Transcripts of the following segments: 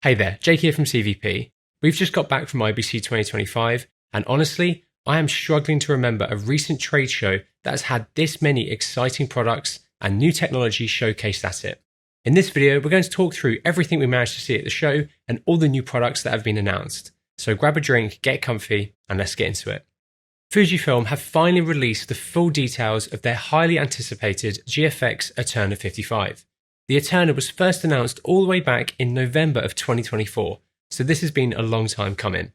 Hey there, Jake here from CVP. We've just got back from IBC 2025, and honestly, I am struggling to remember a recent trade show that has had this many exciting products and new technology showcased at it. In this video, we're going to talk through everything we managed to see at the show and all the new products that have been announced. So grab a drink, get comfy, and let's get into it. Fujifilm have finally released the full details of their highly anticipated GFX Eterna 55. The Eterna was first announced all the way back in November of 2024, so this has been a long time coming.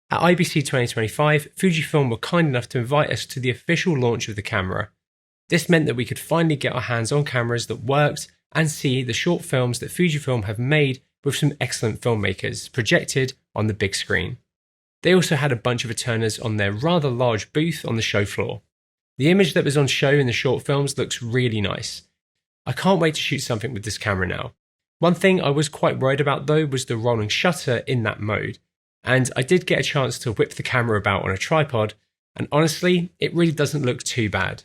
At IBC 2025, Fujifilm were kind enough to invite us to the official launch of the camera. This meant that we could finally get our hands on cameras that worked and see the short films that Fujifilm have made with some excellent filmmakers projected on the big screen. They also had a bunch of Eternas on their rather large booth on the show floor. The image that was on show in the short films looks really nice. I can't wait to shoot something with this camera now. One thing I was quite worried about though was the rolling shutter in that mode, and I did get a chance to whip the camera about on a tripod, and honestly, it really doesn't look too bad.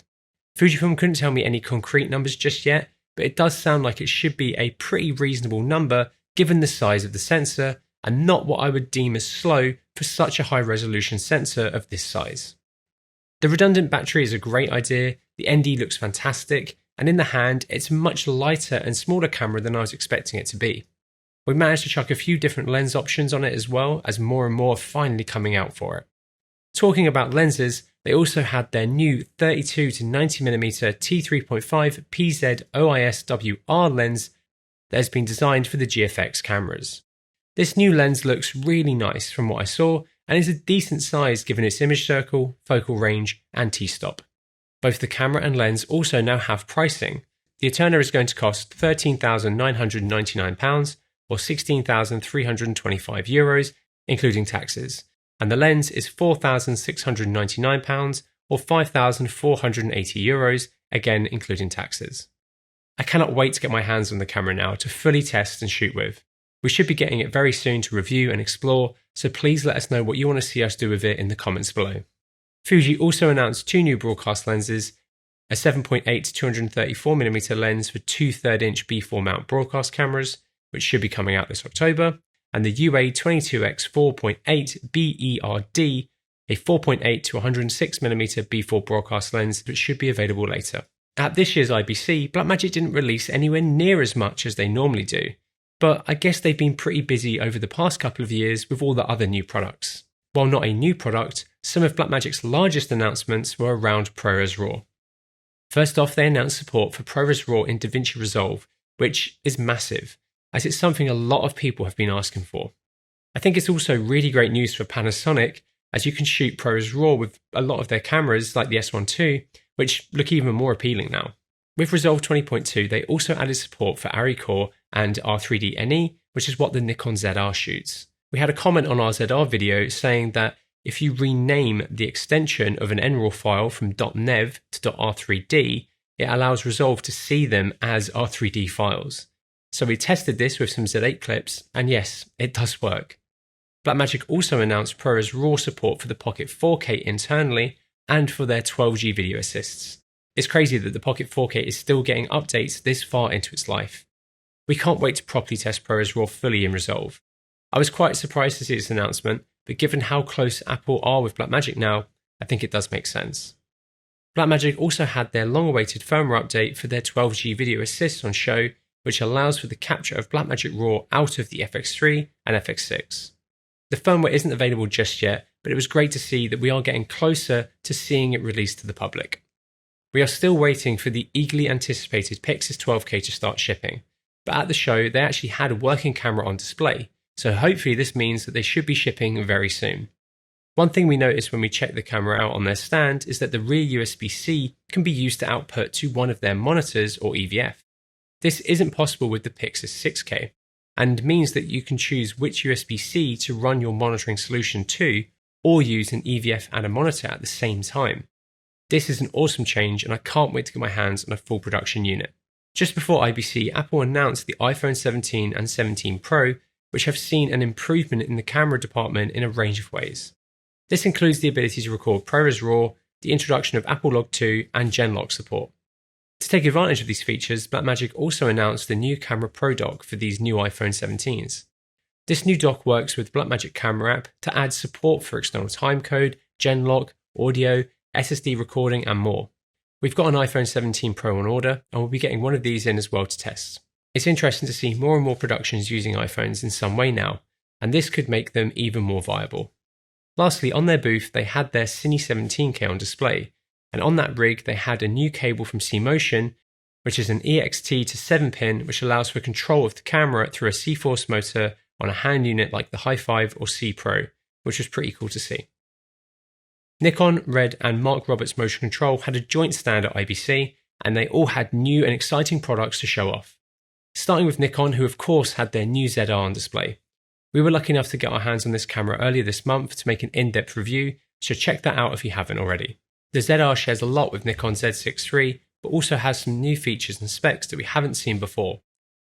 Fujifilm couldn't tell me any concrete numbers just yet, but it does sound like it should be a pretty reasonable number given the size of the sensor, and not what I would deem as slow for such a high resolution sensor of this size. The redundant battery is a great idea, the ND looks fantastic, and in the hand, it's a much lighter and smaller camera than I was expecting it to be. We managed to chuck a few different lens options on it as well, as more and more are finally coming out for it. Talking about lenses, they also had their new 32 to 90mm t3.5 PZ OIS-WR lens that has been designed for the GFX cameras. This new lens looks really nice from what I saw, and is a decent size given its image circle, focal range, and t-stop. Both the camera and lens also now have pricing. The Eterna is going to cost £13,999 or €16,325, including taxes, and the lens is £4,699 or €5,480, again including taxes. I cannot wait to get my hands on the camera now to fully test and shoot with. We should be getting it very soon to review and explore, so please let us know what you want to see us do with it in the comments below. Fuji also announced two new broadcast lenses, a 7.8 234mm lens for two 3/8" b4 mount broadcast cameras, which should be coming out this October, and the UA22X 4.8 BERD, a 4.8 to 106mm b4 broadcast lens that should be available later. At this year's IBC, Blackmagic didn't release anywhere near as much as they normally do, but I guess they've been pretty busy over the past couple of years with all the other new products. While not a new product, some of Blackmagic's largest announcements were around ProRes RAW. First off, they announced support for ProRes RAW in DaVinci Resolve, which is massive, as it's something a lot of people have been asking for. I think it's also really great news for Panasonic, as you can shoot ProRes RAW with a lot of their cameras like the S1 II, which look even more appealing now. With Resolve 20.2, they also added support for ARRI Core and R3D NE, which is what the Nikon ZR shoots. We had a comment on our ZR video saying that if you rename the extension of an NRAW file from .nev to .r3d, it allows Resolve to see them as R3D files. So we tested this with some Z8 clips, and yes, it does work. Blackmagic also announced ProRes RAW support for the Pocket 4K internally and for their 12G video assists. It's crazy that the Pocket 4K is still getting updates this far into its life. We can't wait to properly test ProRes RAW fully in Resolve. I was quite surprised to see this announcement, but given how close Apple are with Blackmagic now, I think it does make sense. Blackmagic also had their long-awaited firmware update for their 12G video assist on show, which allows for the capture of Blackmagic RAW out of the FX3 and FX6. The firmware isn't available just yet, but it was great to see that we are getting closer to seeing it released to the public. We are still waiting for the eagerly anticipated Pixis 12K to start shipping, but at the show they actually had a working camera on display, so hopefully this means that they should be shipping very soon. One thing we noticed when we checked the camera out on their stand is that the rear USB-C can be used to output to one of their monitors or EVF. This isn't possible with the Pixis 6K, and means that you can choose which USB-C to run your monitoring solution to, or use an EVF and a monitor at the same time. This is an awesome change, and I can't wait to get my hands on a full production unit. Just before IBC, Apple announced the iPhone 17 and 17 Pro, which have seen an improvement in the camera department in a range of ways. This includes the ability to record ProRes RAW, the introduction of Apple Log 2 and Genlock support. To take advantage of these features, Blackmagic also announced the new Camera Pro dock for these new iPhone 17s. This new dock works with Blackmagic camera app to add support for external timecode, Genlock, audio, SSD recording and more. We've got an iPhone 17 Pro on order and we'll be getting one of these in as well to test. It's interesting to see more and more productions using iPhones in some way now, and this could make them even more viable. Lastly, on their booth, they had their Cine 17K on display, and on that rig, they had a new cable from C-Motion, which is an EXT to 7-pin, which allows for control of the camera through a C-Force motor on a hand unit like the Hi5 or C Pro, which was pretty cool to see. Nikon, Red, and Mark Roberts Motion Control had a joint stand at IBC, and they all had new and exciting products to show off. Starting with Nikon, who of course had their new ZR on display. We were lucky enough to get our hands on this camera earlier this month to make an in-depth review, so check that out if you haven't already. The ZR shares a lot with Nikon Z6 III, but also has some new features and specs that we haven't seen before.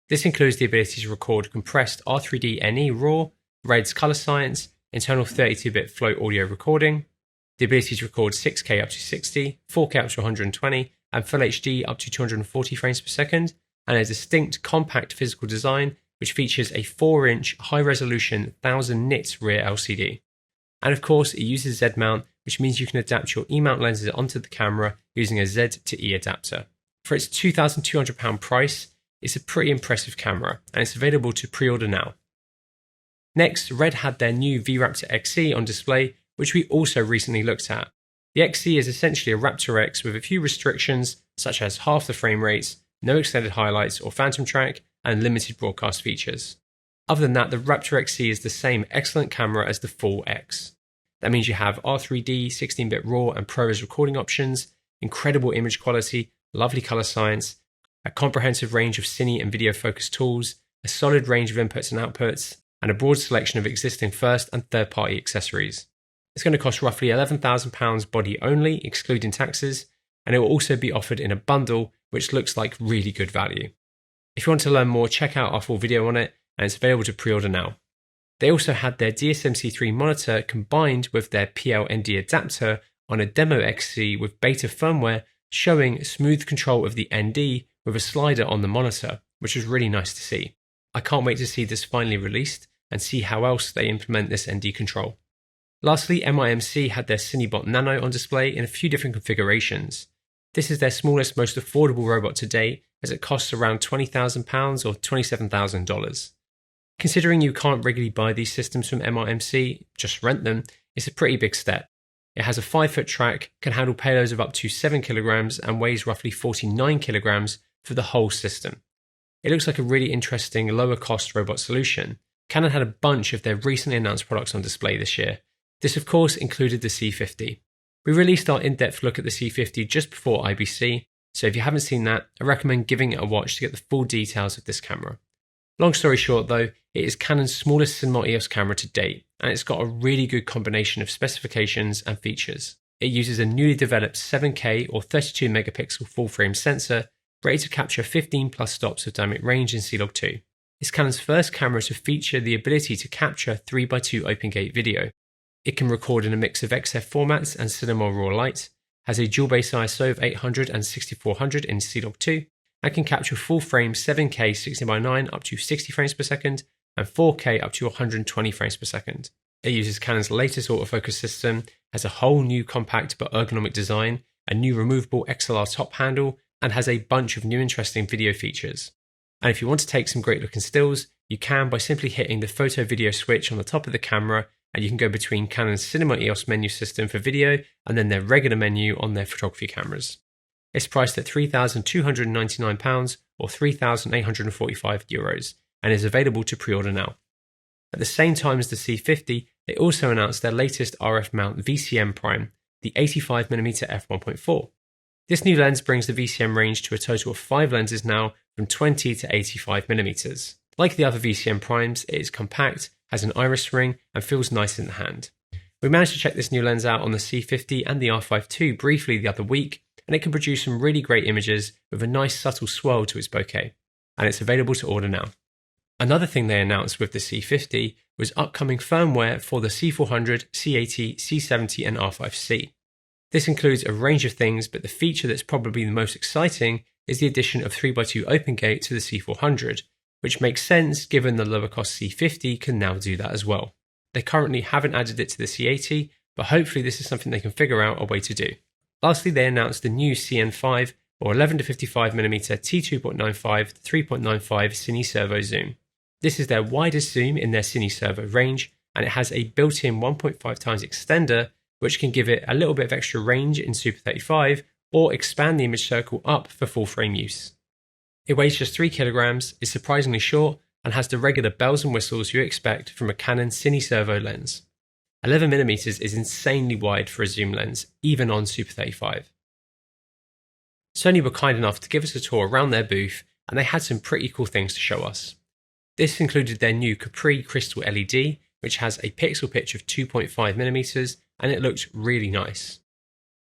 This includes the ability to record compressed R3D NE RAW, RED's color science, internal 32-bit float audio recording, the ability to record 6K up to 60, 4K up to 120, and Full HD up to 240 frames per second, and a distinct compact physical design which features a 4-inch high-resolution 1000 nits rear LCD. And of course, it uses Z-mount, which means you can adapt your E-mount lenses onto the camera using a Z to E adapter. For its £2,200 price, it's a pretty impressive camera, and it's available to pre-order now. Next, Red had their new V-Raptor XE on display, which we also recently looked at. The XE is essentially a Raptor X with a few restrictions, such as half the frame rates, no extended highlights or phantom track, and limited broadcast features. Other than that, the Raptor XE is the same excellent camera as the full X. That means you have R3D, 16-bit RAW and ProRes recording options, incredible image quality, lovely color science, a comprehensive range of cine and video focus tools, a solid range of inputs and outputs, and a broad selection of existing first and third-party accessories. It's going to cost roughly £11,000 body only, excluding taxes, and it will also be offered in a bundle, which looks like really good value. If you want to learn more, check out our full video on it, and it's available to pre-order now. They also had their DSMC3 monitor combined with their PL-ND adapter on a demo XC with beta firmware showing smooth control of the ND with a slider on the monitor, which was really nice to see. I can't wait to see this finally released and see how else they implement this ND control. Lastly, MRMC had their Cinebot Nano on display in a few different configurations. This is their smallest, most affordable robot to date, as it costs around £20,000 or $27,000. Considering you can't regularly buy these systems from MRMC, just rent them, it's a pretty big step. It has a 5-foot track, can handle payloads of up to 7 kilograms and weighs roughly 49 kilograms for the whole system. It looks like a really interesting, lower cost robot solution. Canon had a bunch of their recently announced products on display this year. This of course included the C50. We released our in-depth look at the C50 just before IBC, so if you haven't seen that, I recommend giving it a watch to get the full details of this camera. Long story short though, it is Canon's smallest cinema EOS camera to date, and it's got a really good combination of specifications and features. It uses a newly developed 7K or 32 megapixel full-frame sensor, rated to capture 15 plus stops of dynamic range in C-Log 2. It's Canon's first camera to feature the ability to capture 3x2 open-gate video. It can record in a mix of XF formats and cinema raw light, has a dual-base ISO of 800 and 6400 in C-Log 2, and can capture full-frame 7K 60x9 up to 60 frames per second and 4K up to 120 frames per second. It uses Canon's latest autofocus system, has a whole new compact but ergonomic design, a new removable XLR top handle, and has a bunch of new interesting video features. And if you want to take some great looking stills, you can by simply hitting the photo video switch on the top of the camera, and you can go between Canon's Cinema EOS menu system for video and then their regular menu on their photography cameras. It's priced at £3,299 or €3,845 and is available to pre-order now. At the same time as the C50, they also announced their latest RF mount VCM Prime, the 85mm f1.4. This new lens brings the VCM range to a total of 5 lenses now from 20 to 85mm. Like the other VCM Primes, it is compact, has an iris ring, and feels nice in the hand. We managed to check this new lens out on the C50 and the R5 II briefly the other week, and it can produce some really great images with a nice subtle swirl to its bokeh, and it's available to order now. Another thing they announced with the C50 was upcoming firmware for the C400, C80, C70 and R5C. This includes a range of things, but the feature that's probably the most exciting is the addition of 3x2 open gate to the C400, which makes sense given the lower cost C50 can now do that as well. They currently haven't added it to the C80, but hopefully this is something they can figure out a way to do. Lastly, they announced the new CN5 or 11-55mm t2.95 to 3.95 Cine Servo zoom. This is their widest zoom in their Cine Servo range, and it has a built-in 1.5x extender, which can give it a little bit of extra range in Super 35 or expand the image circle up for full frame use. It weighs just 3 kilograms, is surprisingly short, and has the regular bells and whistles you expect from a Canon Cine Servo lens. 11mm is insanely wide for a zoom lens, even on Super 35. Sony were kind enough to give us a tour around their booth, and they had some pretty cool things to show us. This included their new Kippertie crystal LED, which has a pixel pitch of 2.5mm, and it looked really nice.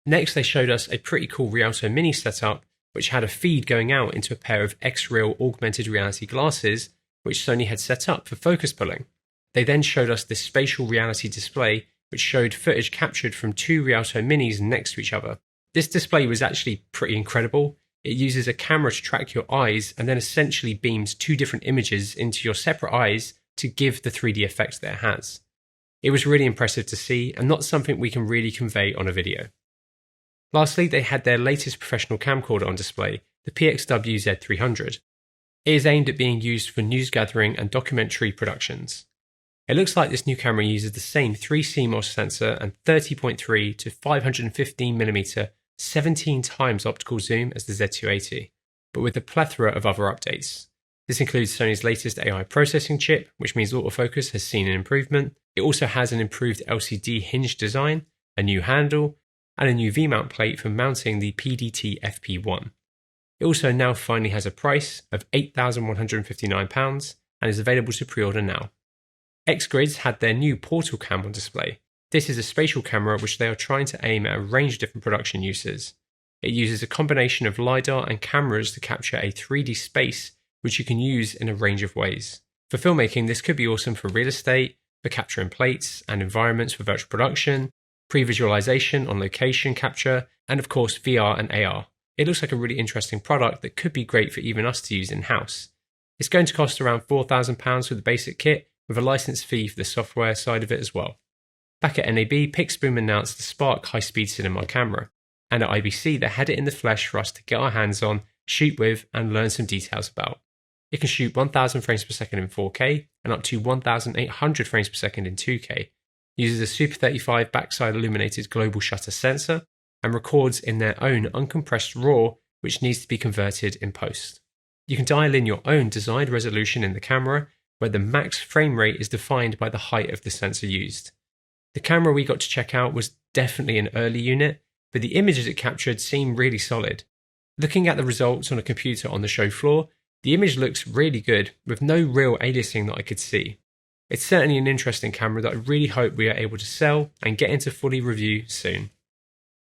Next, they showed us a pretty cool Rialto Mini setup, which had a feed going out into a pair of X-Real augmented reality glasses, which Sony had set up for focus pulling. They then showed us this spatial reality display, which showed footage captured from 2 Rialto Minis next to each other. This display was actually pretty incredible. It uses a camera to track your eyes and then essentially beams 2 different images into your separate eyes to give the 3D effect that it has. It was really impressive to see and not something we can really convey on a video. Lastly, they had their latest professional camcorder on display, the PXW Z300. It is aimed at being used for news gathering and documentary productions. It looks like this new camera uses the same 3 CMOS sensor and 30.3 to 515mm 17 times optical zoom as the Z280, but with a plethora of other updates. This includes Sony's latest AI processing chip, which means autofocus has seen an improvement. It also has an improved LCD hinge design, a new handle, and a new V-mount plate for mounting the PDT FP1. It also now finally has a price of £8,159 and is available to pre-order now. XGRIDS had their new Portal Cam on display. This is a spatial camera which they are trying to aim at a range of different production uses. It uses a combination of LiDAR and cameras to capture a 3D space which you can use in a range of ways. For filmmaking, this could be awesome for real estate, for capturing plates and environments for virtual production, pre-visualization on location capture, and of course VR and AR. It looks like a really interesting product that could be great for even us to use in-house. It's going to cost around £4,000 for the basic kit, with a license fee for the software side of it as well. Back at NAB, Pixboom announced the Spark high-speed cinema camera, and at IBC they had it in the flesh for us to get our hands on, shoot with, and learn some details about. It can shoot 1000 frames per second in 4K and up to 1800 frames per second in 2K, uses a Super 35 backside illuminated global shutter sensor, and records in their own uncompressed RAW, which needs to be converted in post. You can dial in your own designed resolution in the camera, where the max frame rate is defined by the height of the sensor used. The camera we got to check out was definitely an early unit, but the images it captured seem really solid. Looking at the results on a computer on the show floor, the image looks really good, with no real aliasing that I could see. It's certainly an interesting camera that I really hope we are able to sell and get into fully review soon.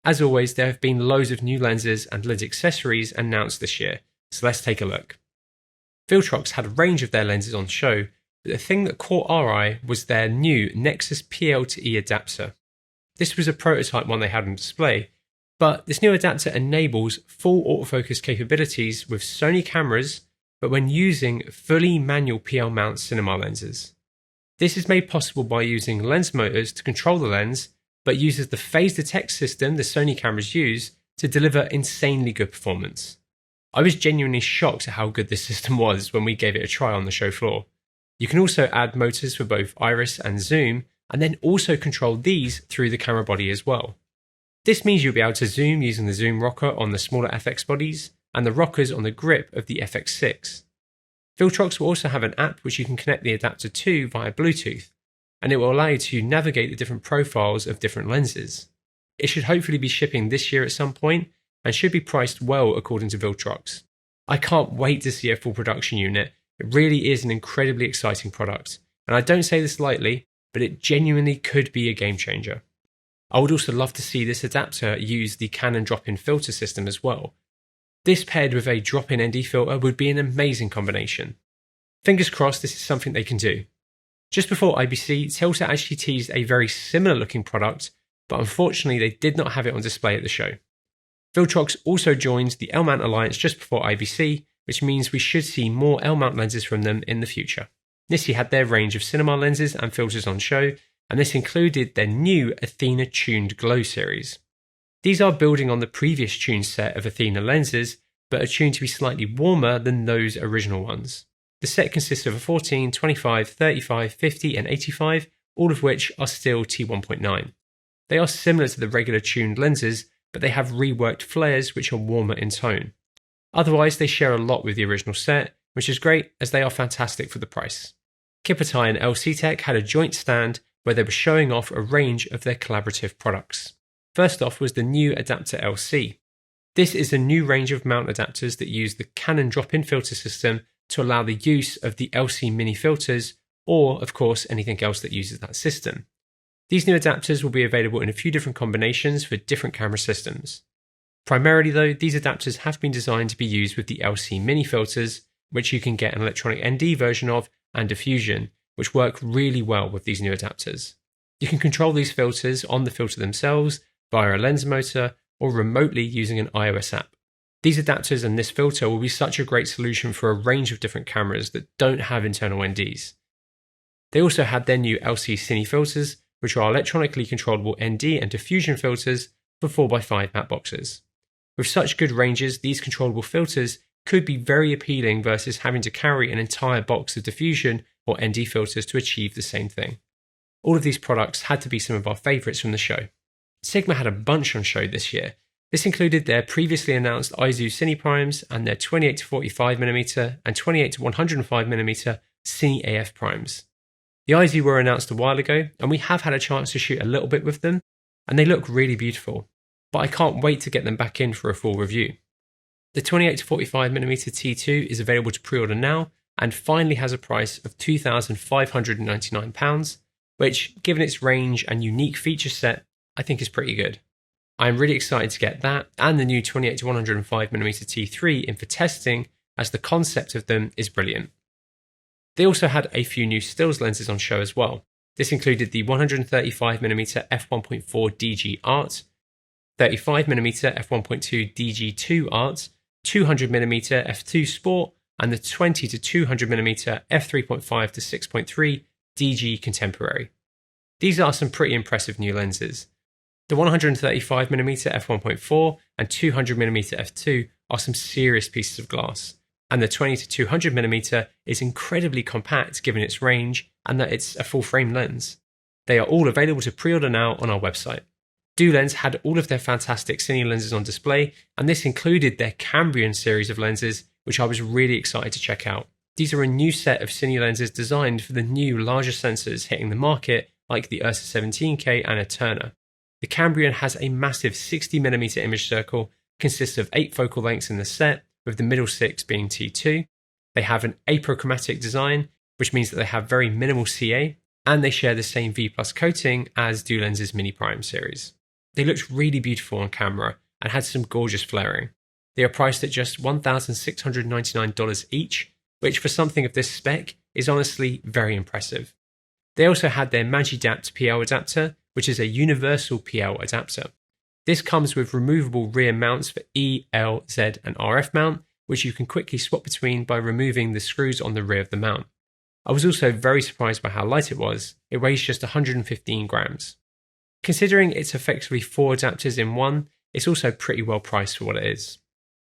As always, there have been loads of new lenses and lens accessories announced this year, so let's take a look. Viltrox had a range of their lenses on show, but the thing that caught our eye was their new Nexus PL-to-E adapter. This was a prototype one they had on display, but this new adapter enables full autofocus capabilities with Sony cameras, but when using fully manual PL mount cinema lenses. This is made possible by using lens motors to control the lens, but uses the phase detect system the Sony cameras use to deliver insanely good performance. I was genuinely shocked at how good this system was when we gave it a try on the show floor. You can also add motors for both iris and zoom, and then also control these through the camera body as well. This means you'll be able to zoom using the zoom rocker on the smaller FX bodies and the rockers on the grip of the FX6. Viltrox will also have an app which you can connect the adapter to via Bluetooth, and it will allow you to navigate the different profiles of different lenses. It should hopefully be shipping this year at some point, and should be priced well according to Viltrox. I can't wait to see a full production unit. It really is an incredibly exciting product, and I don't say this lightly, but it genuinely could be a game changer. I would also love to see this adapter use the Canon drop-in filter system as well. This paired with a drop-in ND filter would be an amazing combination. Fingers crossed this is something they can do. Just before IBC, Tilta actually teased a very similar looking product, but unfortunately they did not have it on display at the show. Viltrox also joined the L-Mount Alliance just before IBC, which means we should see more L-mount lenses from them in the future. NiSi had their range of cinema lenses and filters on show, and this included their new Athena Tuned Glow series. These are building on the previous tuned set of Athena lenses, but are tuned to be slightly warmer than those original ones. The set consists of a 14, 25, 35, 50 and 85, all of which are still T1.9. They are similar to the regular tuned lenses, but they have reworked flares which are warmer in tone. Otherwise, they share a lot with the original set, which is great as they are fantastic for the price. Kippertie and LCTec had a joint stand where they were showing off a range of their collaborative products. First off was the new Adapter LC. This is a new range of mount adapters that use the Canon drop-in filter system to allow the use of the LC mini filters, or of course anything else that uses that system. These new adapters will be available in a few different combinations for different camera systems. Primarily though, these adapters have been designed to be used with the LC mini filters, which you can get an electronic ND version of, and diffusion, which work really well with these new adapters. You can control these filters on the filter themselves via a lens motor or remotely using an iOS app. These adapters and this filter will be such a great solution for a range of different cameras that don't have internal NDs. They also had their new LC Cine filters, which are electronically controllable ND and diffusion filters for 4x5 matte boxes. With such good ranges, these controllable filters could be very appealing versus having to carry an entire box of diffusion or ND filters to achieve the same thing. All of these products had to be some of our favourites from the show. Sigma had a bunch on show this year. This included their previously announced ISO Cine primes and their 28-45mm and 28-105mm Cine AF primes. The ISO were announced a while ago, and we have had a chance to shoot a little bit with them, and they look really beautiful, but I can't wait to get them back in for a full review. The 28-45mm T2 is available to pre-order now, and finally has a price of £2,599, which, given its range and unique feature set, I think is pretty good. I'm really excited to get that and the new 28-105mm T3 in for testing, as the concept of them is brilliant. They also had a few new stills lenses on show as well. This included the 135mm f1.4 DG Art, 35mm f1.2 DG2 Art, 200mm f2 Sport, and the 20-200mm f3.5 to 6.3 DG Contemporary. These are some pretty impressive new lenses. The 135mm f1.4 and 200mm f2 are some serious pieces of glass, and the 20-200mm is incredibly compact given its range and that it's a full frame lens. They are all available to pre-order now on our website. DuLens had all of their fantastic Cine lenses on display, and this included their Cambrian series of lenses, which I was really excited to check out. These are a new set of Cine lenses designed for the new larger sensors hitting the market, like the Ursa 17K and Eterna. The Cambrian has a massive 60mm image circle, consists of 8 focal lengths in the set, with the middle 6 being T2. They have an apochromatic design, which means that they have very minimal CA, and they share the same V+ coating as DuLens's Mini Prime series. They looked really beautiful on camera and had some gorgeous flaring. They are priced at just $1,699 each, which for something of this spec is honestly very impressive. They also had their Magidapt PL adapter, which is a universal PL adapter. This comes with removable rear mounts for E, L, Z and RF mount, which you can quickly swap between by removing the screws on the rear of the mount. I was also very surprised by how light it was. It weighs just 115 grams. Considering it's effectively 4 adapters in one, it's also pretty well priced for what it is.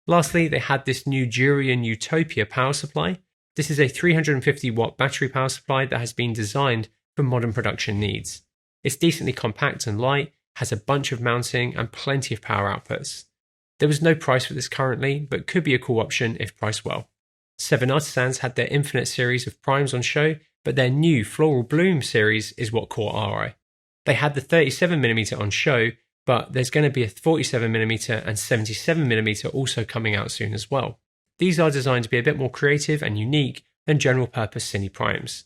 Lastly, they had this new Durian Utopia power supply. This is a 350 watt battery power supply that has been designed for modern production needs. It's decently compact and light, has a bunch of mounting and plenty of power outputs. There was no price for this currently, but could be a cool option if priced well. Seven Artisans had their Infinite series of primes on show, but their new Floral Bloom series is what caught our eye. They had the 37mm on show, but there's going to be a 47mm and 77mm also coming out soon as well. These are designed to be a bit more creative and unique than general purpose Cine primes.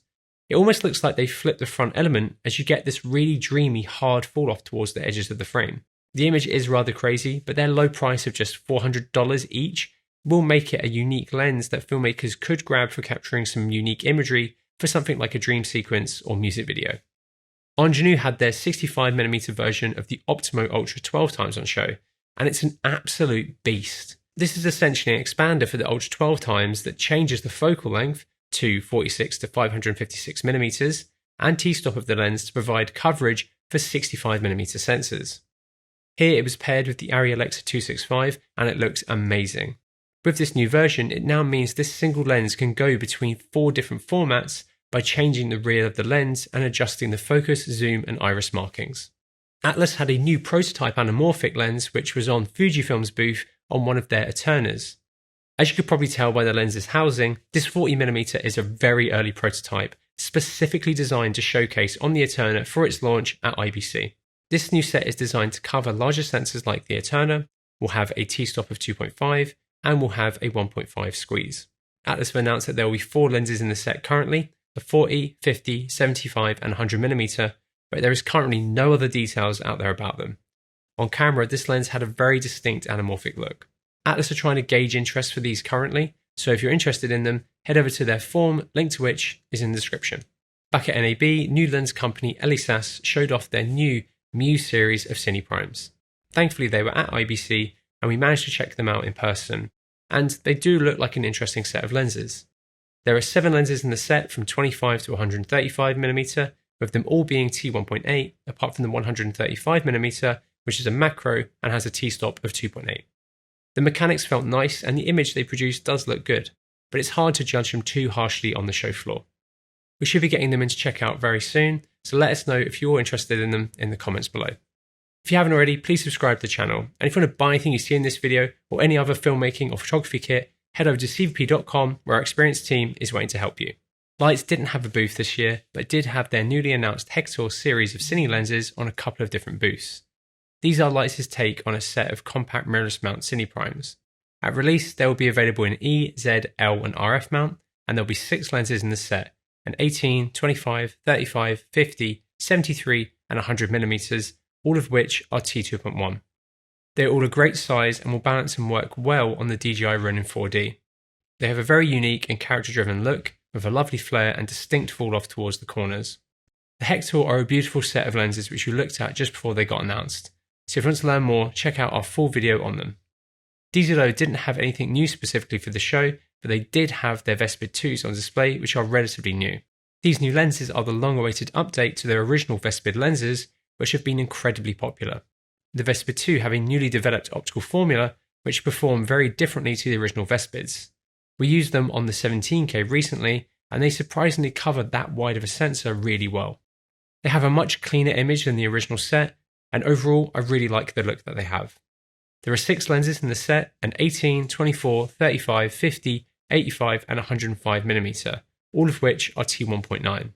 It almost looks like they flipped the front element as you get this really dreamy hard fall off towards the edges of the frame. The image is rather crazy, but their low price of just $400 each will make it a unique lens that filmmakers could grab for capturing some unique imagery for something like a dream sequence or music video. Angenieux had their 65mm version of the Optimo Ultra 12x on show, and it's an absolute beast. This is essentially an expander for the Ultra 12 times that changes the focal length to 46 to 556mm and t-stop of the lens to provide coverage for 65mm sensors. Here it was paired with the Arri Alexa 265 and it looks amazing. With this new version, it now means this single lens can go between 4 different formats by changing the rear of the lens and adjusting the focus, zoom and iris markings. Atlas had a new prototype anamorphic lens which was on Fujifilm's booth on one of their Eternas. As you could probably tell by the lens's housing, this 40mm is a very early prototype, specifically designed to showcase on the Eterna for its launch at IBC. This new set is designed to cover larger sensors like the Eterna, will have a t-stop of 2.5, and will have a 1.5 squeeze. Atlas have announced that there will be 4 lenses in the set currently, the 40, 50, 75 and 100mm, but there is currently no other details out there about them. On camera, this lens had a very distinct anamorphic look. Atlas are trying to gauge interest for these currently, so if you're interested in them, head over to their forum, link to which is in the description. Back at NAB, new lens company Elysas showed off their new Muse series of Cine Primes. Thankfully they were at IBC and we managed to check them out in person, and they do look like an interesting set of lenses. There are 7 lenses in the set from 25 to 135mm, with them all being T1.8, apart from the 135mm, which is a macro and has a t-stop of 2.8. The mechanics felt nice and the image they produced does look good, but it's hard to judge them too harshly on the show floor. We should be getting them into checkout very soon, so let us know if you're interested in them in the comments below. If you haven't already, please subscribe to the channel, and if you want to buy anything you see in this video or any other filmmaking or photography kit, head over to cvp.com where our experienced team is waiting to help you. Leitz didn't have a booth this year, but did have their newly announced Hector series of Cine lenses on a couple of different booths. These are Leitz's take on a set of compact mirrorless mount Cine Primes. At release, they will be available in E, Z, L and RF mount, and there will be 6 lenses in the set, an 18, 25, 35, 50, 73 and 100mm, all of which are T2.1. They are all a great size and will balance and work well on the DJI run in 4D. They have a very unique and character-driven look, with a lovely flare and distinct fall off towards the corners. The Hector are a beautiful set of lenses which we looked at just before they got announced, so if you want to learn more, check out our full video on them. DZLO didn't have anything new specifically for the show, but they did have their Vespid 2s on display, which are relatively new. These new lenses are the long-awaited update to their original Vespid lenses, which have been incredibly popular. The Vespid 2 have a newly developed optical formula, which perform very differently to the original Vespids. We used them on the 17K recently, and they surprisingly covered that wide of a sensor really well. They have a much cleaner image than the original set, and overall I really like the look that they have. There are 6 lenses in the set, an 18, 24, 35, 50, 85 and 105mm, all of which are T1.9.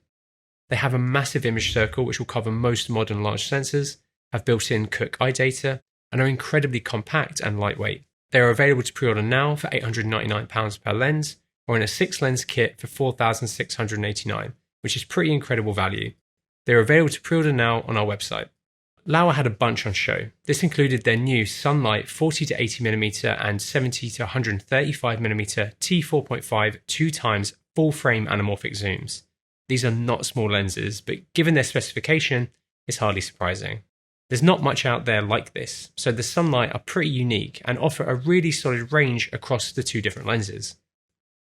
They have a massive image circle which will cover most modern large sensors, have built-in Cook eye data, and are incredibly compact and lightweight. They are available to pre-order now for £899 per lens, or in a 6-lens kit for £4,689, which is pretty incredible value. They are available to pre-order now on our website. Laowa had a bunch on show. This included their new Sunlight 40 to 80mm and 70 to 135mm T4.5 2x full-frame anamorphic zooms. These are not small lenses, but given their specification, it's hardly surprising. There's not much out there like this, so the Sunlight are pretty unique and offer a really solid range across the 2 different lenses.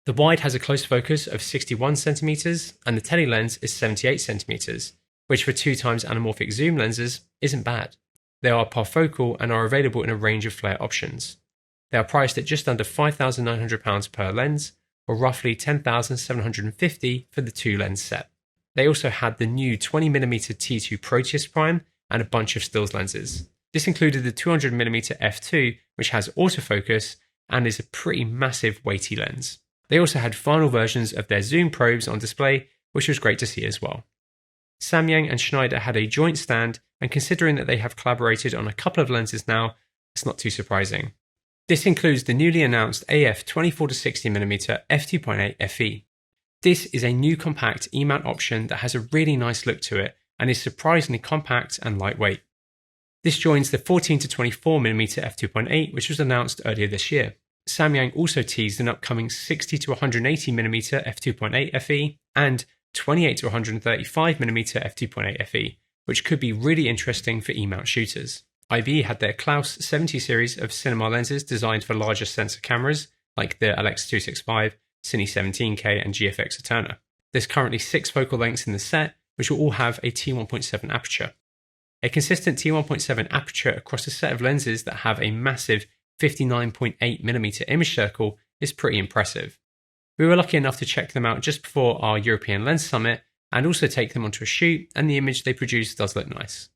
The wide has a close focus of 61cm and the telelens is 78cm, which for 2x anamorphic zoom lenses isn't bad. They are parfocal and are available in a range of flare options. They are priced at just under £5,900 per lens, or roughly $10,750 for the 2-lens set. They also had the new 20mm T2 Proteus Prime and a bunch of stills lenses. This included the 200mm f2, which has autofocus and is a pretty massive weighty lens. They also had final versions of their zoom probes on display, which was great to see as well. Samyang and Schneider had a joint stand, and considering that they have collaborated on a couple of lenses now, it's not too surprising. This includes the newly announced AF 24-60mm f2.8 FE. This is a new compact E-mount option that has a really nice look to it and is surprisingly compact and lightweight. This joins the 14-24mm f2.8 which was announced earlier this year. Samyang also teased an upcoming 60-180mm f2.8 FE and 28-135mm f2.8 FE, which could be really interesting for E-mount shooters. IBE had their Klaus 70 series of cinema lenses designed for larger sensor cameras like the LX265, Cine 17K and GFX Eterna. There's currently 6 focal lengths in the set, which will all have a t1.7 aperture. A consistent t1.7 aperture across a set of lenses that have a massive 59.8mm image circle is pretty impressive. We were lucky enough to check them out just before our European Lens Summit and also take them onto a shoot, and the image they produce does look nice.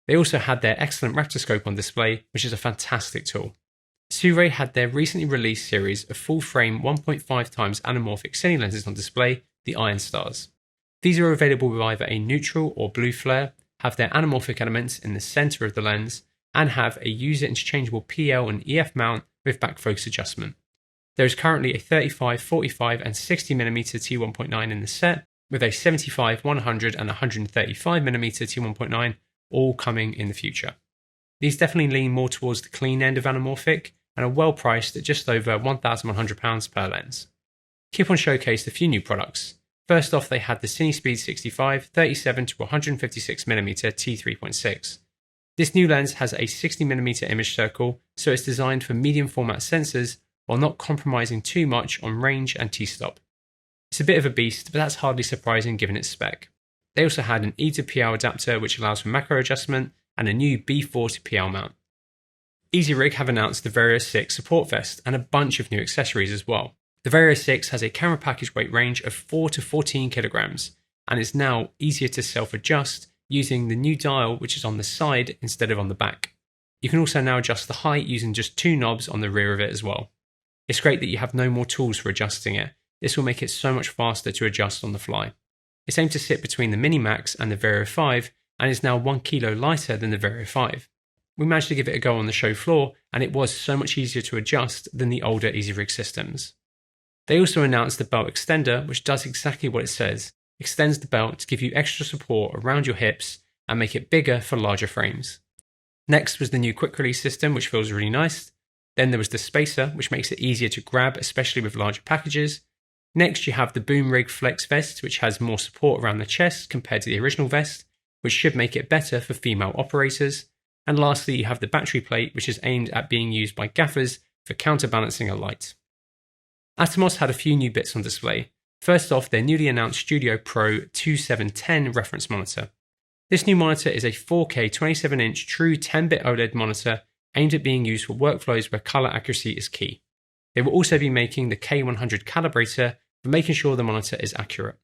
They also had their excellent raptorscope on display, which is a fantastic tool. Sirui had their recently released series of full-frame 1.5x anamorphic Cine lenses on display, the Iron Stars. These are available with either a neutral or blue flare, have their anamorphic elements in the centre of the lens, and have a user-interchangeable PL and EF mount with back focus adjustment. There is currently a 35, 45 and 60mm t1.9 in the set, with a 75, 100 and 135mm t1.9 all coming in the future. These definitely lean more towards the clean end of anamorphic and are well priced at just over £1,100 per lens. Kipon showcased a few new products. First off, they had the CineSpeed 65 37 to 156mm t3.6. This new lens has a 60mm image circle, so it's designed for medium format sensors while not compromising too much on range and t-stop. It's a bit of a beast, but that's hardly surprising given its spec. They also had an E to PL adapter which allows for macro adjustment and a new B4 to PL mount. EasyRig have announced the Vario 6 support vest and a bunch of new accessories as well. The Vario 6 has a camera package weight range of 4 to 14 kilograms and is now easier to self-adjust using the new dial which is on the side instead of on the back. You can also now adjust the height using just 2 knobs on the rear of it as well. It's great that you have no more tools for adjusting it. This will make it so much faster to adjust on the fly. It's aimed to sit between the Mini Max and the Vario 5 and is now 1 kilo lighter than the Vario 5. We managed to give it a go on the show floor and it was so much easier to adjust than the older EasyRig systems. They also announced the belt extender, which does exactly what it says, extends the belt to give you extra support around your hips and make it bigger for larger frames. Next was the new quick release system, which feels really nice. Then there was the spacer, which makes it easier to grab, especially with larger packages. Next you have the BoomRig Flex vest, which has more support around the chest compared to the original vest, which should make it better for female operators. And lastly you have the battery plate, which is aimed at being used by gaffers for counterbalancing a light. Atomos had a few new bits on display. First off, their newly announced Studio Pro 2710 reference monitor. This new monitor is a 4K 27-inch true 10-bit OLED monitor aimed at being used for workflows where color accuracy is key. They will also be making the K100 calibrator for making sure the monitor is accurate.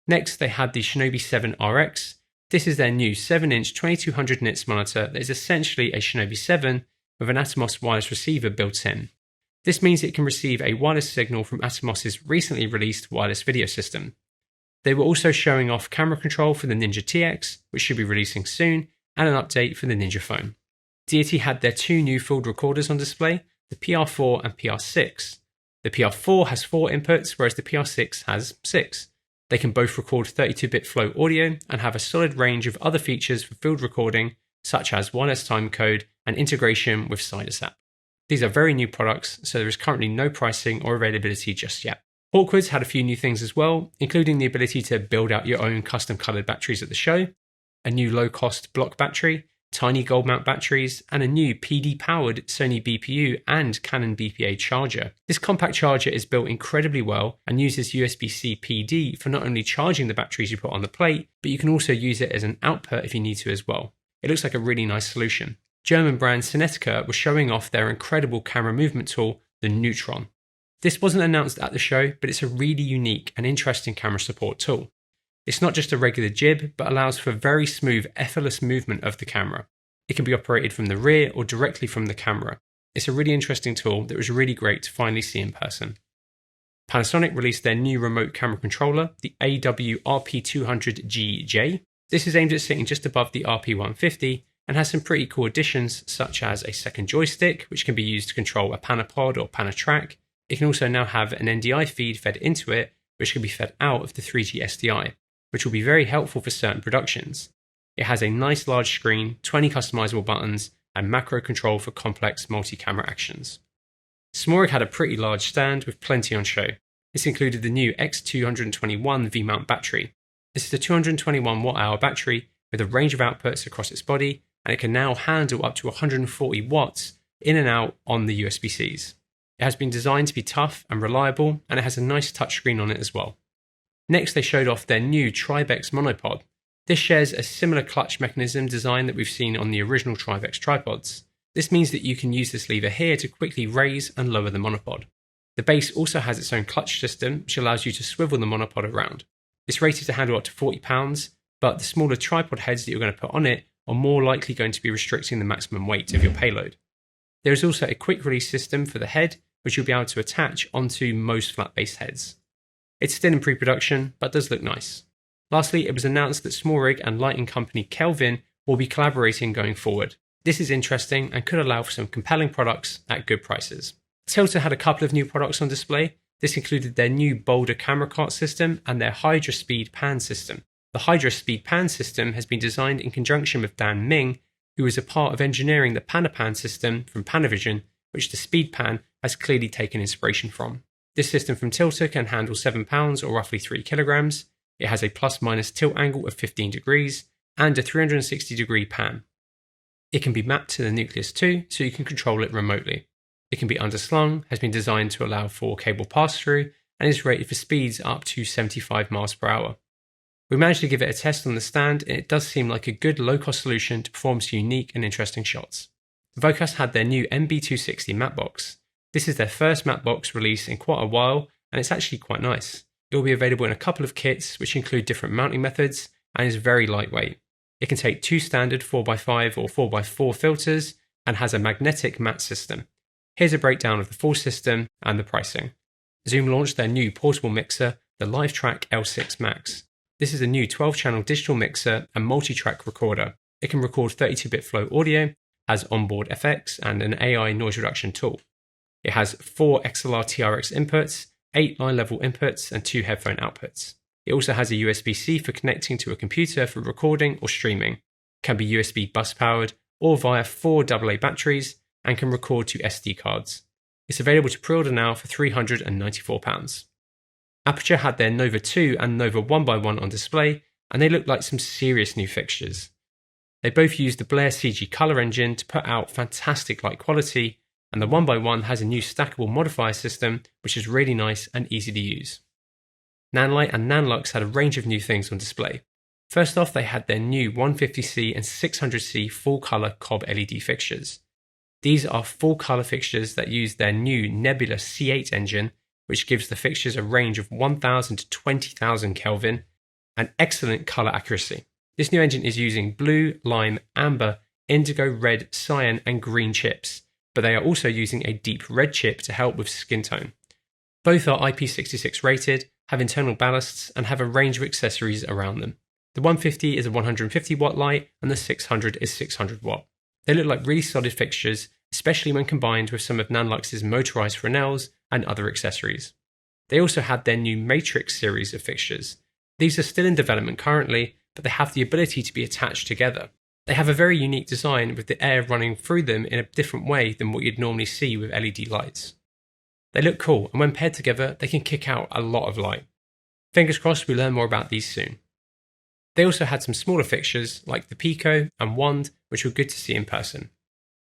Next, they had the Shinobi 7 RX. This is their new 7-inch 2200 nits monitor that is essentially a Shinobi 7 with an Atomos wireless receiver built in. This means it can receive a wireless signal from Atomos' recently released wireless video system. They were also showing off camera control for the Ninja TX, which should be releasing soon, and an update for the Ninja phone. Deity had their 2 new field recorders on display, the PR4 and PR6. The PR4 has 4 inputs, whereas the PR6 has 6. They can both record 32-bit flow audio and have a solid range of other features for field recording, such as wireless timecode and integration with SideSAP. These are very new products, so there is currently no pricing or availability just yet. HawkWoods had a few new things as well, including the ability to build out your own custom coloured batteries at the show, a new low-cost block battery, tiny gold mount batteries, and a new PD-powered Sony BPU and Canon BPA charger. This compact charger is built incredibly well and uses USB-C PD for not only charging the batteries you put on the plate, but you can also use it as an output if you need to as well. It looks like a really nice solution. German brand Cinetica was showing off their incredible camera movement tool, the Neutron. This wasn't announced at the show, but it's a really unique and interesting camera support tool. It's not just a regular jib, but allows for very smooth, effortless movement of the camera. It can be operated from the rear or directly from the camera. It's a really interesting tool that was really great to finally see in person. Panasonic released their new remote camera controller, the AW-RP200GJ. This is aimed at sitting just above the RP150 and has some pretty cool additions such as a second joystick, which can be used to control a Panapod or Panatrack. It can also now have an NDI feed fed into it, which can be fed out of the 3G SDI, which will be very helpful for certain productions. It has a nice large screen, 20 customizable buttons, and macro control for complex multi-camera actions. SmallRig had a pretty large stand with plenty on show. This included the new X221 V-mount battery. This is a 221 watt-hour battery with a range of outputs across its body and it can now handle up to 140 watts in and out on the USB-Cs. It has been designed to be tough and reliable, and it has a nice touchscreen on it as well. Next, they showed off their new Tribex monopod. This shares a similar clutch mechanism design that we've seen on the original Tribex tripods. This means that you can use this lever here to quickly raise and lower the monopod. The base also has its own clutch system, which allows you to swivel the monopod around. It's rated to handle up to 40 pounds, but the smaller tripod heads that you're going to put on it are more likely going to be restricting the maximum weight of your payload. There is also a quick release system for the head, which you'll be able to attach onto most flat-based heads. It's still in pre-production, but does look nice. Lastly, it was announced that SmallRig and lighting company Kelvin will be collaborating going forward. This is interesting and could allow for some compelling products at good prices. Tilta had a couple of new products on display. This included their new bolder camera cart system and their Hydra Speed Pan system. The Hydra Speed Pan system has been designed in conjunction with Dan Ming, who was a part of engineering the Panapan system from Panavision, which the Speed Pan has clearly taken inspiration from. This system from Tilta can handle 7 pounds or roughly 3 kilograms. It has a plus-minus tilt angle of 15 degrees and a 360-degree pan. It can be mapped to the nucleus too, so you can control it remotely. It can be underslung, has been designed to allow for cable pass-through, and is rated for speeds up to 75 miles per hour. We managed to give it a test on the stand, and it does seem like a good low-cost solution to perform some unique and interesting shots. Vocas had their new MB260 matte box. This is their first matte box release in quite a while, and it's actually quite nice. It will be available in a couple of kits, which include different mounting methods, and is very lightweight. It can take 2 standard 4x5 or 4x4 filters, and has a magnetic matte system. Here's a breakdown of the full system and the pricing. Zoom launched their new portable mixer, the LiveTrack L6 Max. This is a new 12-channel digital mixer and multi-track recorder. It can record 32-bit flow audio, has onboard FX and an AI noise reduction tool. It has 4 XLR TRX inputs, 8 line-level inputs, and 2 headphone outputs. It also has a USB-C for connecting to a computer for recording or streaming. It can be USB bus-powered or via 4 AA batteries, and can record to SD cards. It's available to pre-order now for £394. Aperture had their Nova 2 and Nova 1x1 on display, and they looked like some serious new fixtures. They both use the Blair CG color engine to put out fantastic light quality, and the 1x1 has a new stackable modifier system, which is really nice and easy to use. Nanlite and Nanlux had a range of new things on display. First off, they had their new 150C and 600C full-color cob LED fixtures. These are full-color fixtures that use their new Nebula C8 engine, which gives the fixtures a range of 1000 to 20,000 Kelvin and excellent color accuracy. This new engine is using blue, lime, amber, indigo, red, cyan, and green chips, but they are also using a deep red chip to help with skin tone. Both are IP66 rated, have internal ballasts, and have a range of accessories around them. The 150 is a 150 watt light, and the 600 is 600 watt. They look like really solid fixtures, especially when combined with some of Nanlux's motorized Fresnels and other accessories. They also had their new Matrix series of fixtures. These are still in development currently, but they have the ability to be attached together. They have a very unique design with the air running through them in a different way than what you'd normally see with LED lights. They look cool, and when paired together, they can kick out a lot of light. Fingers crossed we learn more about these soon. They also had some smaller fixtures like the Pico and Wand, which were good to see in person.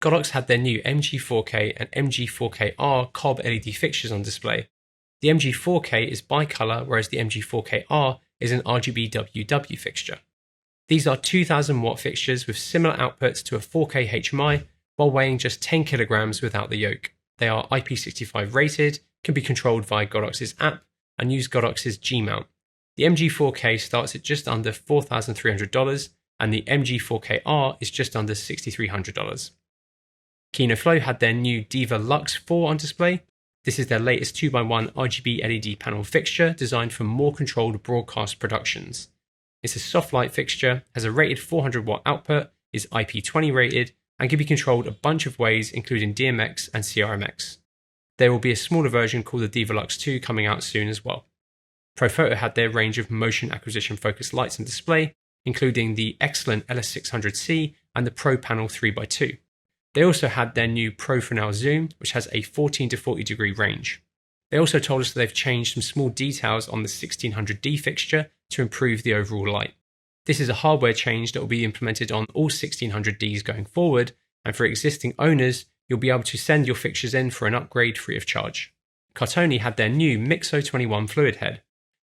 Godox had their new MG4K and MG4KR cob LED fixtures on display. The MG4K is bicolour, whereas the MG4KR is an RGB WW fixture. These are 2000 watt fixtures with similar outputs to a 4K HMI while weighing just 10 kilograms without the yoke. They are IP65 rated, can be controlled via Godox's app, and use Godox's G-mount. The MG4K starts at just under $4,300, and the MG4KR is just under $6,300. Kino Flow had their new Diva Lux 4 on display. This is their latest 2x1 RGB LED panel fixture designed for more controlled broadcast productions. It's a soft light fixture, has a rated 400 watt output, is IP20 rated, and can be controlled a bunch of ways including DMX and CRMX. There will be a smaller version called the Diva Lux 2 coming out soon as well. Profoto had their range of motion acquisition focused lights on display, including the excellent LS600C and the Pro Panel 3x2. They also had their new Pro Fresnel Zoom, which has a 14 to 40 degree range. They also told us that they've changed some small details on the 1600D fixture to improve the overall light. This is a hardware change that will be implemented on all 1600Ds going forward, and for existing owners, you'll be able to send your fixtures in for an upgrade free of charge. Cartoni had their new Mixo21 fluid head.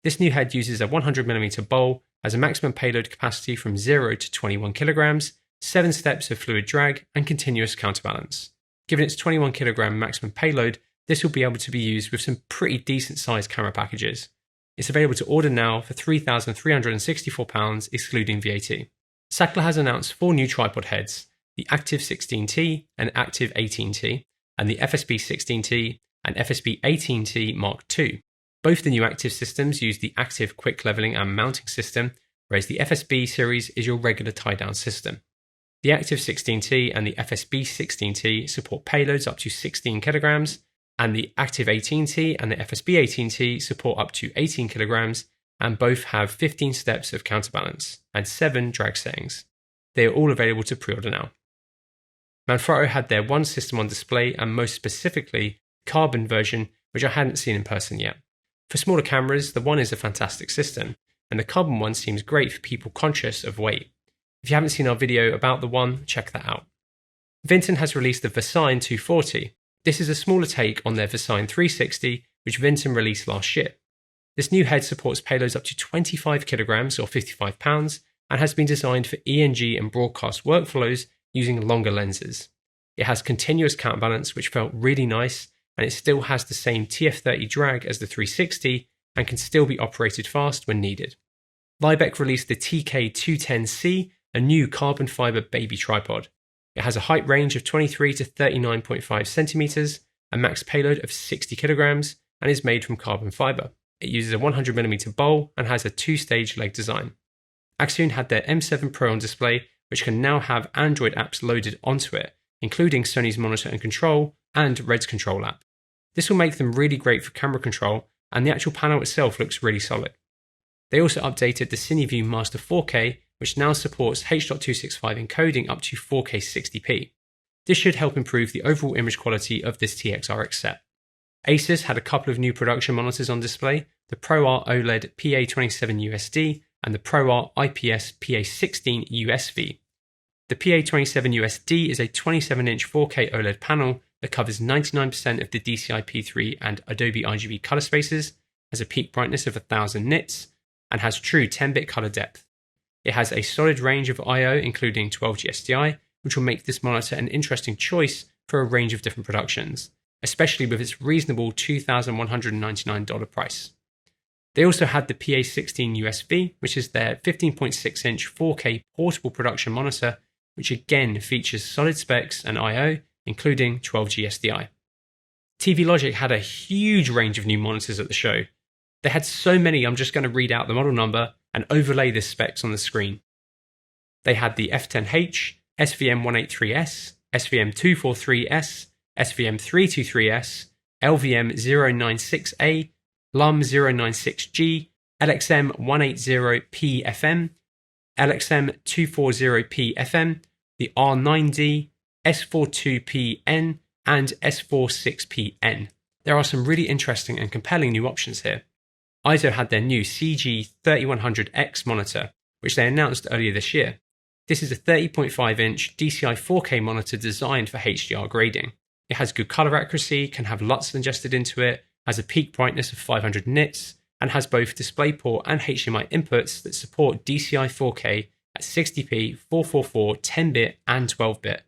This new head uses a 100mm bowl, has a maximum payload capacity from 0 to 21 kilograms, 7 steps of fluid drag, and continuous counterbalance. Given its 21 kilogram maximum payload, this will be able to be used with some pretty decent sized camera packages. It's available to order now for £3,364 excluding VAT. Sakura has announced 4 new tripod heads, the Active 16T and Active 18T, and the FSB 16T and FSB 18T Mark II. Both the new Active systems use the Active quick leveling and mounting system, whereas the FSB series is your regular tie-down system. The Active 16T and the FSB 16T support payloads up to 16 kilograms, and the Active 18T and the FSB 18T support up to 18 kilograms, and both have 15 steps of counterbalance and 7 drag settings. They are all available to pre-order now. Manfrotto had their one system on display, and most specifically, carbon version, which I hadn't seen in person yet. For smaller cameras, the one is a fantastic system, and the carbon one seems great for people conscious of weight. If you haven't seen our video about the one, check that out. Vinton has released the Versign 240. This is a smaller take on their Versign 360, which Vinton released last year. This new head supports payloads up to 25 kilograms or 55 pounds, and has been designed for ENG and broadcast workflows using longer lenses. It has continuous counterbalance, which felt really nice, and it still has the same TF30 drag as the 360 and can still be operated fast when needed. Liebeck released the TK210C, a new carbon fiber baby tripod. It has a height range of 23 to 39.5 centimeters, a max payload of 60 kilograms, and is made from carbon fiber. It uses a 100mm bowl and has a 2-stage leg design. Axion had their M7 Pro on display, which can now have Android apps loaded onto it, including Sony's Monitor and Control and Red's Control app. This will make them really great for camera control, and the actual panel itself looks really solid. They also updated the CineView Master 4K, which now supports H.265 encoding up to 4K 60p. This should help improve the overall image quality of this TXRX set. Asus had a couple of new production monitors on display, the ProArt OLED PA27 USD and the ProArt IPS PA16 USV. The PA27 USD is a 27-inch 4K OLED panel that covers 99% of the DCI-P3 and Adobe RGB color spaces, has a peak brightness of 1000 nits, and has true 10-bit color depth. It has a solid range of I/O, including 12G SDI, which will make this monitor an interesting choice for a range of different productions, especially with its reasonable $2,199 price. They also had the PA16 USV, which is their 15.6-inch 4K portable production monitor, which again features solid specs and I/O, including 12G SDI. TV Logic had a huge range of new monitors at the show. They had so many, I'm just going to read out the model number and overlay the specs on the screen. They had the F10H, SVM183S, SVM243S, SVM323S, LVM096A, LUM096G, LXM180P-FM, LXM240P-FM, the R9D, S42PN, and S46PN. There are some really interesting and compelling new options here. ISO had their new CG3100X monitor, which they announced earlier this year. This is a 30.5-inch DCI 4K monitor designed for HDR grading. It has good color accuracy, can have LUTs ingested into it, has a peak brightness of 500 nits, and has both DisplayPort and HDMI inputs that support DCI 4K at 60p, 444, 10-bit, and 12-bit.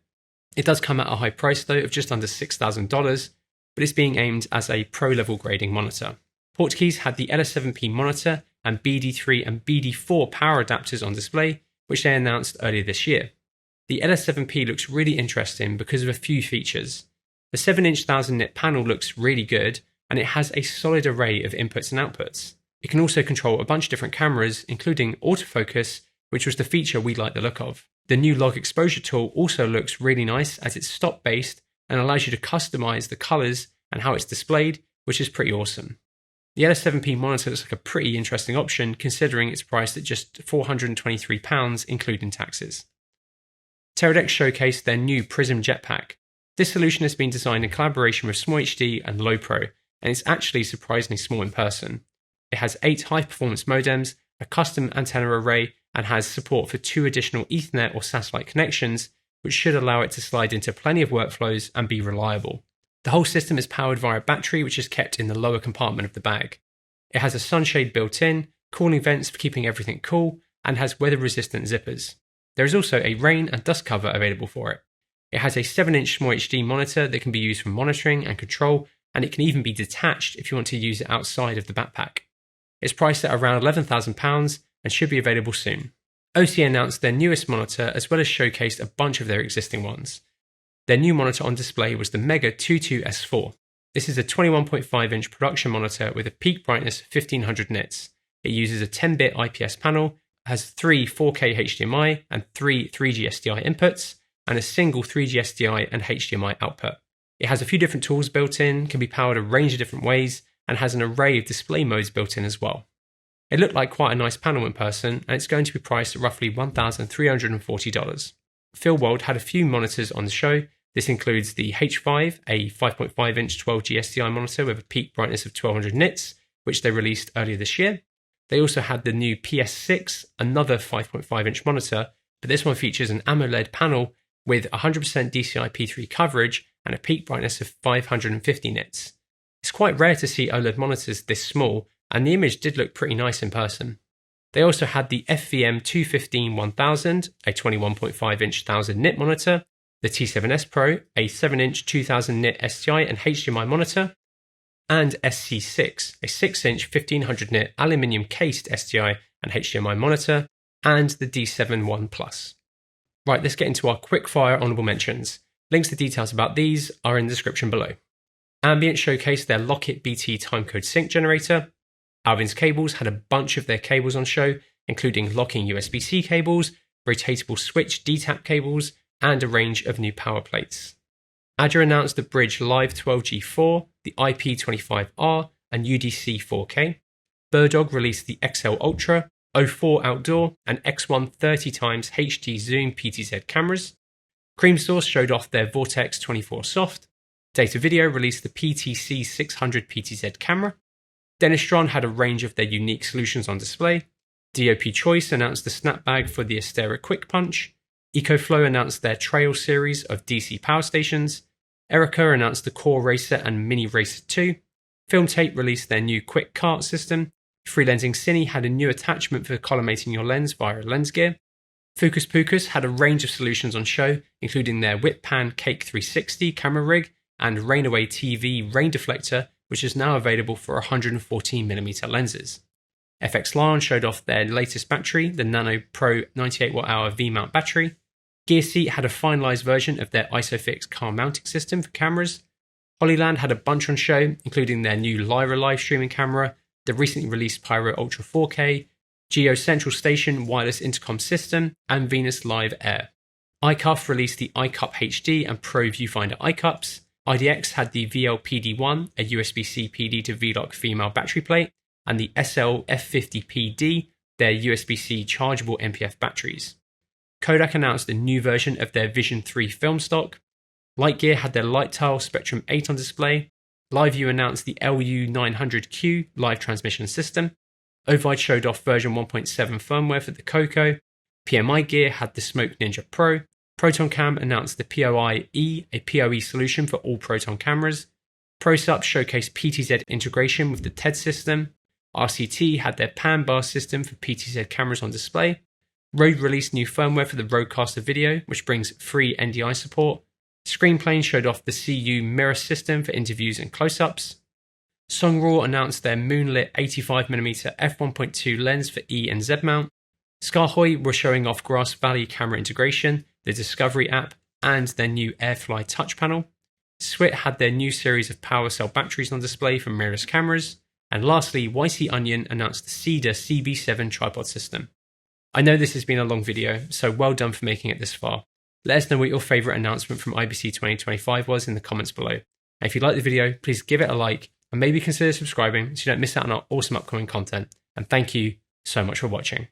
It does come at a high price though of just under $6,000, but it's being aimed as a pro-level grading monitor. Portkeys had the LS7P monitor and BD3 and BD4 power adapters on display, which they announced earlier this year. The LS7P looks really interesting because of a few features. The 7-inch 1000-nit panel looks really good, and it has a solid array of inputs and outputs. It can also control a bunch of different cameras, including autofocus, which was the feature we like the look of. The new log exposure tool also looks really nice as it's stop-based and allows you to customize the colors and how it's displayed, which is pretty awesome. The LS7P monitor looks like a pretty interesting option considering it's priced at just £423, including taxes. Teradek showcased their new Prism Jetpack. This solution has been designed in collaboration with SmallHD and LowPro, and it's actually surprisingly small in person. It has 8 high-performance modems a custom antenna array, and has support for 2 additional Ethernet or satellite connections, which should allow it to slide into plenty of workflows and be reliable. The whole system is powered via a battery which is kept in the lower compartment of the bag. It has a sunshade built in, cooling vents for keeping everything cool, and has weather-resistant zippers. There is also a rain and dust cover available for it. It has a 7-inch SmallHD monitor that can be used for monitoring and control, and it can even be detached if you want to use it outside of the backpack. It's priced at around £11,000 and should be available soon. OC announced their newest monitor as well as showcased a bunch of their existing ones. Their new monitor on display was the Mega 22S4. This is a 21.5-inch production monitor with a peak brightness of 1500 nits. It uses a 10-bit IPS panel, has 3 4K HDMI and 3 3G SDI inputs, and a single 3G SDI and HDMI output. It has a few different tools built in, can be powered a range of different ways, and has an array of display modes built in as well. It looked like quite a nice panel in person, and it's going to be priced at roughly $1,340. Filworld had a few monitors on the show. This includes the H5, a 5.5-inch 12G SDI monitor with a peak brightness of 1200 nits, which they released earlier this year. They also had the new PS6, another 5.5-inch monitor, but this one features an AMOLED panel with 100% DCI-P3 coverage and a peak brightness of 550 nits. It's quite rare to see OLED monitors this small, and the image did look pretty nice in person. They also had the FVM 215-1000, a 21.5-inch 1000 nit monitor, the T7S Pro, a 7-inch 2000 nit SDI and HDMI monitor, and SC6, a 6-inch 1500 nit aluminium cased SDI and HDMI monitor, and the D7 One Plus. Right, let's get into our quickfire honourable mentions. Links to details about these are in the description below. Ambient showcased their Lockit BT timecode sync generator. Alvin's Cables had a bunch of their cables on show, including locking USB-C cables, rotatable switch DTAP cables, and a range of new power plates. Adja announced the Bridge Live 12G4, the IP25R, and UDC 4K. Birdog released the XL Ultra, 04 Outdoor, and X1 30x HD Zoom PTZ cameras. Creamsauce showed off their Vortex 24 Soft. Data Video released the PTC 600 PTZ camera. Denistron had a range of their unique solutions on display. DOP Choice announced the snapbag for the Astera Quick Punch. EcoFlow announced their Trail series of DC power stations. Erica announced the Core Racer and Mini Racer 2. Filmtape released their new Quick Cart system. Freelensing Cine had a new attachment for collimating your lens via lens gear. Focus Pocus had a range of solutions on show, including their Whip-Pan Cake 360 camera rig and Rainaway TV rain deflector, which is now available for 114mm lenses. FX Lion showed off their latest battery, the Nano Pro 98Wh V-mount battery. Gearseat had a finalised version of their ISOFIX car mounting system for cameras. Hollyland had a bunch on show, including their new Lyra live streaming camera, the recently released Pyro Ultra 4K, Geo Central Station wireless intercom system, and Venus Live Air. iCuff released the iCup HD and Pro Viewfinder iCups. IDX had the VLPD1, a USB-C PD to VLOC female battery plate, and the SL F50PD, their USB-C chargeable MPF batteries. Kodak announced a new version of their Vision 3 film stock. Lightgear had their Lighttile Spectrum 8 on display. LiveView announced the LU900Q live transmission system. Ovide showed off version 1.7 firmware for the Coco. PMI Gear had the Smoke Ninja Pro. ProtonCam announced the POI-E, a PoE solution for all Proton cameras. ProSup showcased PTZ integration with the TED system. RCT had their Pan Bar system for PTZ cameras on display. Rode released new firmware for the Rodecaster Video, which brings free NDI support. Screenplane showed off the CU mirror system for interviews and close-ups. Songraw announced their Moonlit 85mm f1.2 lens for E and Z mount. Skarhoy were showing off Grass Valley camera integration, the Discovery app, and their new Airfly touch panel. Swit had their new series of power cell batteries on display for mirrorless cameras. And lastly, YC Onion announced the Cedar CB7 tripod system. I know this has been a long video, so well done for making it this far. Let us know what your favourite announcement from IBC 2025 was in the comments below. And if you liked the video, please give it a like and maybe consider subscribing so you don't miss out on our awesome upcoming content. And thank you so much for watching.